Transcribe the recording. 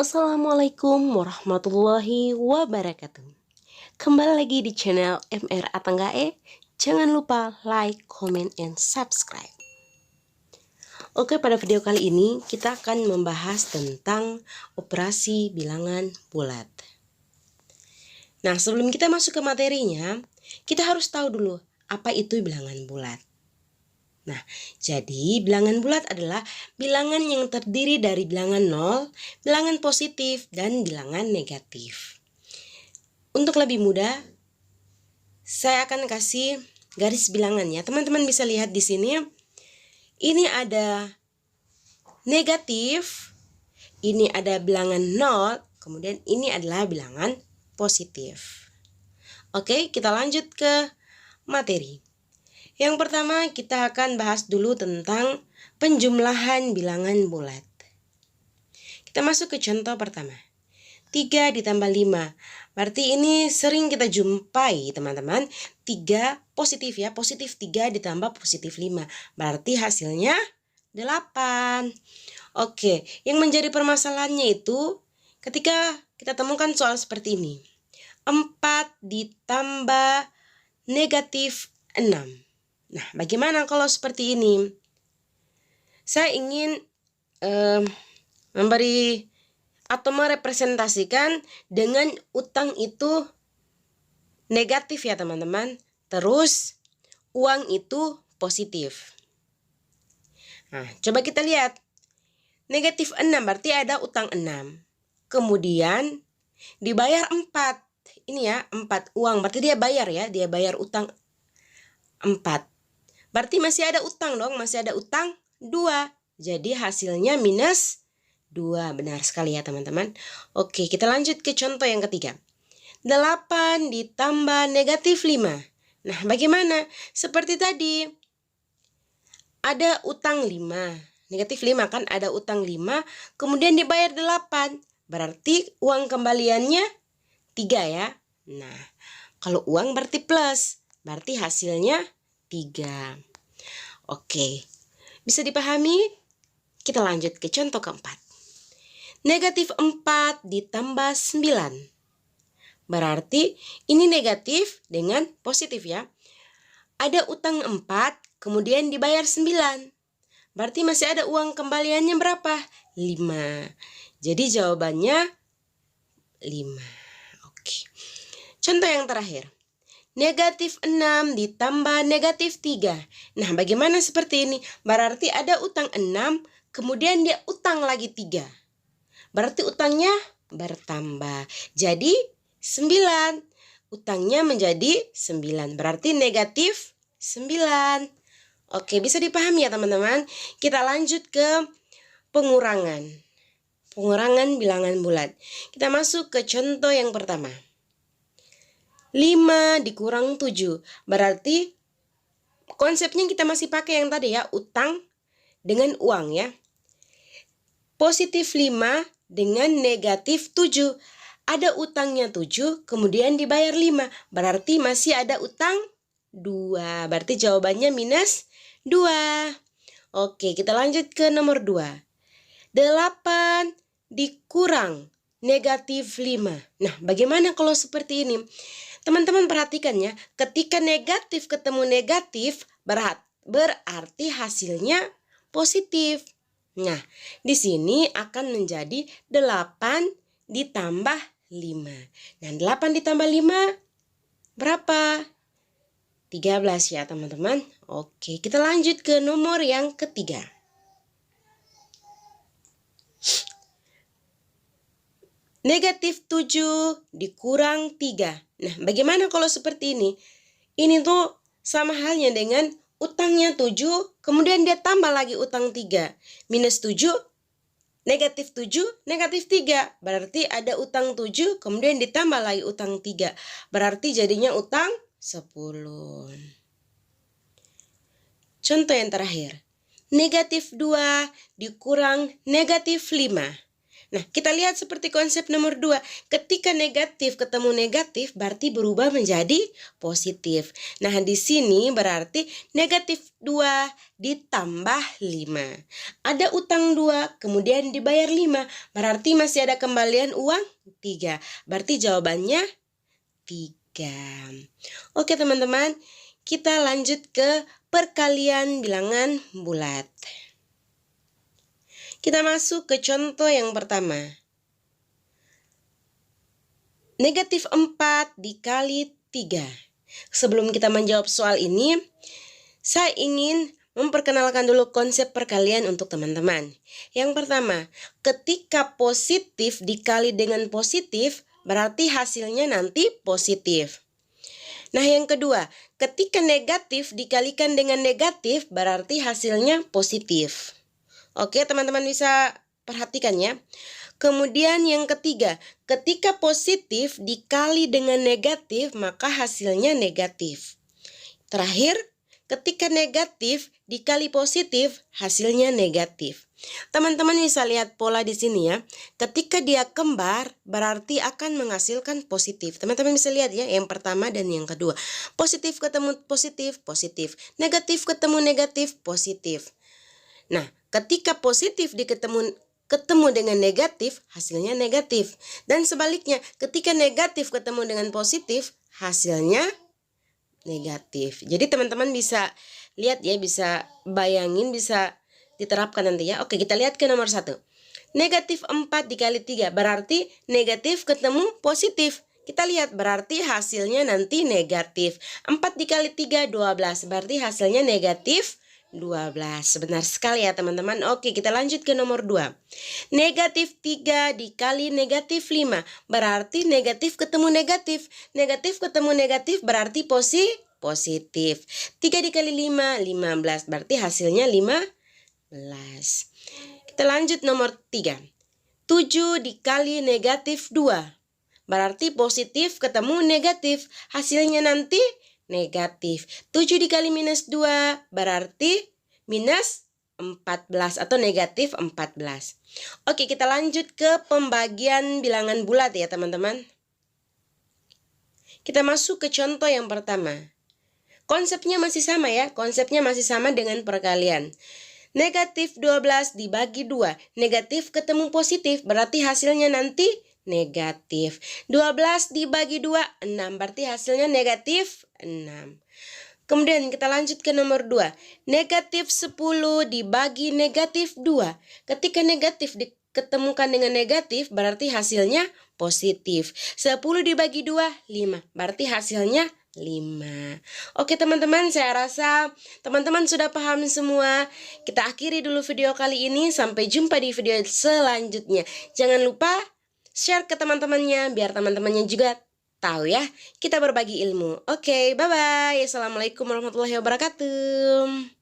Assalamualaikum warahmatullahi wabarakatuh. Kembali lagi di channel MR Atanggae. Jangan lupa like, comment, and subscribe. Oke, pada video kali ini kita akan membahas tentang operasi bilangan bulat. Nah, sebelum kita masuk ke materinya, kita harus tahu dulu apa itu bilangan bulat. Nah, jadi bilangan bulat adalah bilangan yang terdiri dari bilangan 0, bilangan positif, dan bilangan negatif. Untuk lebih mudah, saya akan kasih garis bilangannya. Teman-teman bisa lihat di sini. Ini ada negatif, ini ada bilangan 0, kemudian ini adalah bilangan positif. Oke, kita lanjut ke materi. Yang pertama kita akan bahas dulu tentang penjumlahan bilangan bulat. Kita masuk ke contoh pertama. 3 ditambah 5. Berarti ini sering kita jumpai teman-teman. 3 positif ya. Positif 3 ditambah positif 5. Berarti hasilnya 8. Oke, yang menjadi permasalahannya itu ketika kita temukan soal seperti ini. 4 ditambah negatif 6. Nah, bagaimana kalau seperti ini? Saya ingin memberi atau merepresentasikan dengan utang itu negatif ya teman-teman. Terus uang itu positif. Nah, coba kita lihat. Negatif 6 berarti ada utang 6. Kemudian dibayar 4. Ini ya, 4 uang. Berarti dia bayar ya, dia bayar utang 4. Berarti masih ada utang dong, masih ada utang 2. Jadi hasilnya minus 2. Benar sekali ya teman-teman. Oke, kita lanjut ke contoh yang ketiga. 8 ditambah negatif 5. Nah, bagaimana? Seperti tadi. Ada utang 5. Negatif 5 kan, ada utang 5. Kemudian dibayar 8. Berarti uang kembaliannya 3 ya. Nah, kalau uang berarti plus. Berarti hasilnya 3. Oke, bisa dipahami? Kita lanjut ke contoh keempat. Negatif 4 ditambah 9. Berarti ini negatif dengan positif ya. Ada utang 4, kemudian dibayar 9. Berarti masih ada uang kembaliannya berapa? 5. Jadi jawabannya 5. Oke. Contoh yang terakhir. Negatif 6 ditambah negatif 3. Nah, bagaimana seperti ini? Berarti ada utang 6, kemudian dia utang lagi 3. Berarti utangnya bertambah. Jadi 9. Utangnya menjadi 9. Berarti negatif 9. Oke, bisa dipahami ya teman-teman? Kita lanjut ke pengurangan. Pengurangan bilangan bulat. Kita masuk ke contoh yang pertama. 5 dikurang 7. Berarti konsepnya kita masih pakai yang tadi ya, utang dengan uang ya. Positif 5 dengan negatif 7. Ada utangnya 7, kemudian dibayar 5. Berarti masih ada utang 2. Berarti jawabannya minus 2. Oke, kita lanjut ke nomor 2. 8 dikurang negatif 5. Nah, bagaimana kalau seperti ini? Teman-teman perhatikan ya, ketika negatif ketemu negatif berarti hasilnya positif. Nah, di sini akan menjadi 8 ditambah 5. Nah, 8 ditambah 5 berapa? 13 ya teman-teman. Oke, kita lanjut ke nomor yang ketiga. Negatif 7 dikurang 3. Nah, bagaimana kalau seperti ini? Ini tuh sama halnya dengan utangnya 7, kemudian dia tambah lagi utang 3. Minus 7, negatif 7, negatif 3. Berarti ada utang 7, kemudian ditambah lagi utang 3. Berarti jadinya utang 10. Contoh yang terakhir. Negatif 2 dikurang negatif 5. Nah, kita lihat seperti konsep nomor 2. Ketika negatif ketemu negatif, berarti berubah menjadi positif. Nah, di sini berarti negatif 2 ditambah 5. Ada utang 2, kemudian dibayar 5. Berarti masih ada kembalian uang 3. Berarti jawabannya 3. Oke teman-teman, kita lanjut ke perkalian bilangan bulat. Kita masuk ke contoh yang pertama. Negatif 4 dikali 3. Sebelum kita menjawab soal ini, saya ingin memperkenalkan dulu konsep perkalian untuk teman-teman. Yang pertama, ketika positif dikali dengan positif, berarti hasilnya nanti positif. Nah, yang kedua, ketika negatif dikalikan dengan negatif, berarti hasilnya positif. Oke, teman-teman bisa perhatikan ya. Kemudian yang ketiga, ketika positif dikali dengan negatif, maka hasilnya negatif. Terakhir, ketika negatif dikali positif, hasilnya negatif. Teman-teman bisa lihat pola di sini ya. Ketika dia kembar, berarti akan menghasilkan positif. Teman-teman bisa lihat ya, yang pertama dan yang kedua. Positif ketemu positif, positif. Negatif ketemu negatif, positif. Nah, ketika positif ketemu dengan negatif, hasilnya negatif. Dan sebaliknya, ketika negatif ketemu dengan positif, hasilnya negatif. Jadi teman-teman bisa lihat ya, bisa bayangin, bisa diterapkan nanti ya. Oke, kita lihat ke nomor 1. Negatif 4 dikali 3, berarti negatif ketemu positif. Kita lihat berarti hasilnya nanti negatif. 4 dikali 3, 12, berarti hasilnya negatif 12. Benar sekali ya teman-teman. Oke, kita lanjut ke nomor 2. Negatif 3 dikali negatif 5. Berarti negatif ketemu negatif. Negatif ketemu negatif berarti positif. 3 dikali 5, 15. Berarti hasilnya 15. Kita lanjut nomor 3. 7 dikali negatif 2. Berarti positif ketemu negatif. Hasilnya nanti negatif. 7 dikali minus 2 berarti minus 14 atau negatif 14. Oke, kita lanjut ke pembagian bilangan bulat ya teman-teman. Kita masuk ke contoh yang pertama. Konsepnya masih sama ya, konsepnya masih sama dengan perkalian. Negatif 12 dibagi 2. Negatif ketemu positif, berarti hasilnya nanti negatif. 12 dibagi 2, 6. Berarti hasilnya negatif 6. Kemudian kita lanjut ke nomor 2. Negatif 10 dibagi negatif 2. Ketika negatif diketemukan dengan negatif, berarti hasilnya positif. 10 dibagi 2, 5. Berarti hasilnya 5. Oke teman-teman, saya rasa teman-teman sudah paham semua. Kita akhiri dulu video kali ini. Sampai jumpa di video selanjutnya. Jangan lupa share ke teman-temannya biar teman-temannya juga tahu ya. Kita berbagi ilmu. Oke, bye-bye. Assalamualaikum warahmatullahi wabarakatuh.